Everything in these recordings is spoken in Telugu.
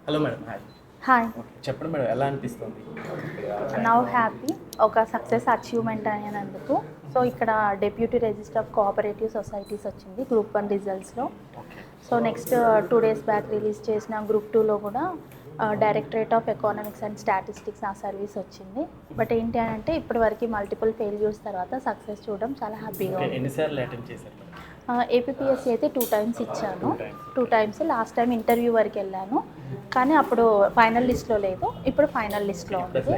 Hello madam, hi. హాయ్. చెప్పండి మేడం, ఎలా అనిపిస్తుంది? నౌ హ్యాపీ ఒక సక్సెస్ అచీవ్మెంట్ అయినందుకు. సో ఇక్కడ deputy register of cooperative societies వచ్చింది గ్రూప్ 1 రిజల్ట్స్లో. So next 2 days back release చేసిన గ్రూప్ 2లో కూడా directorate of economics and statistics ఆ సర్వీస్ వచ్చింది. బట్ ఏంటి అని అంటే ఇప్పటివరకు మల్టిపుల్ ఫెయిల్యూర్స్ తర్వాత సక్సెస్ చూడడం చాలా హ్యాపీగా ఉంది. ఎన్నిసార్లు అటెంప్ట్ చేశారు? ఏపీఎస్సీ అయితే 2 times ఇచ్చాను. 2 times. లాస్ట్ టైం ఇంటర్వ్యూ వరకు వెళ్ళాను, కానీ అప్పుడు ఫైనల్ లిస్ట్లో లేదు. ఇప్పుడు ఫైనల్ లిస్ట్లో ఉంది.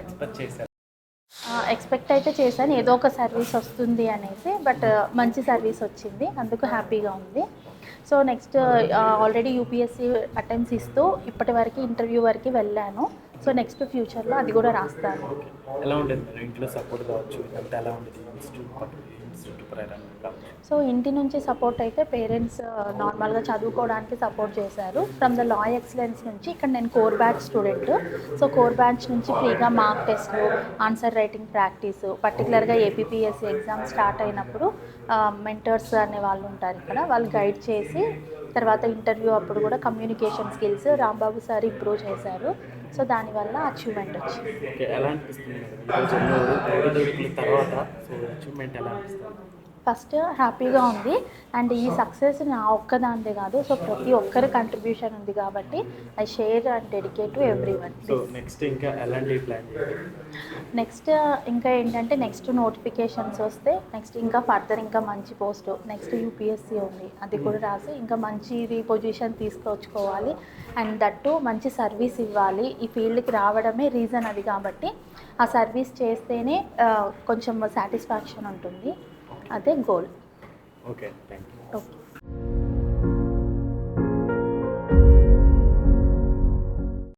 ఎక్స్పెక్ట్ అయితే చేశాను ఏదో ఒక సర్వీస్ వస్తుంది అనేసి, బట్ మంచి సర్వీస్ వచ్చింది, అందుకు హ్యాపీగా ఉంది. So next already UPSC attempts ఇస్తూ ఇప్పటి వరకు ఇంటర్వ్యూ వరకు వెళ్ళాను. సో నెక్స్ట్ ఫ్యూచర్లో అది కూడా రాస్తాను. ఎలా ఉండేది మేడం ఇంట్లో సపోర్ట్ కావచ్చు, అంటే ఎలా ఉండేది సో ఇంటి నుంచి సపోర్ట్ అయితే పేరెంట్స్ నార్మల్గా చదువుకోవడానికి సపోర్ట్ చేశారు. ఫ్రమ్ ద లా ఎక్సలెన్స్ నుంచి ఇక్కడ నేను core batch student. So core batch నుంచి ఫ్రీగా మార్క్ టెస్ట్లు, ఆన్సర్ రైటింగ్ ప్రాక్టీస్, పర్టికులర్గా ఏపీఎస్సీ ఎగ్జామ్ స్టార్ట్ అయినప్పుడు మెంటర్స్ అనే వాళ్ళు ఉంటారు ఇక్కడ, వాళ్ళు గైడ్ చేసి తర్వాత ఇంటర్వ్యూ అప్పుడు కూడా communication skills Rambabu sir improve చేశారు. సో దానివల్ల అచీవ్మెంట్ వచ్చింది. ఎలా అనిపిస్తుంది ఫస్ట్ హ్యాపీగా ఉంది. అండ్ ఈ సక్సెస్ నా ఒక్కదాందే కాదు, సో ప్రతి ఒక్కరి కంట్రిబ్యూషన్ ఉంది కాబట్టి I share and dedicate to everyone. Next ఇంకా ఎలాంటి ప్లాన్? నెక్స్ట్ ఇంకా ఏంటంటే నెక్స్ట్ నోటిఫికేషన్స్ వస్తే నెక్స్ట్ ఇంకా ఫర్దర్ ఇంకా మంచి పోస్ట్, నెక్స్ట్ యూపీఎస్సీ ఉంది, అది కూడా రాసి ఇంకా మంచి పొజిషన్ తీసుకొచ్చుకోవాలి. అండ్ దట్టు మంచి సర్వీస్ ఇవ్వాలి. ఈ ఫీల్డ్కి రావడమే రీజన్ అది కాబట్టి ఆ సర్వీస్ చేస్తేనే కొంచెం సాటిస్ఫాక్షన్ ఉంటుంది. అదే goal. Okay, thank you. Okay.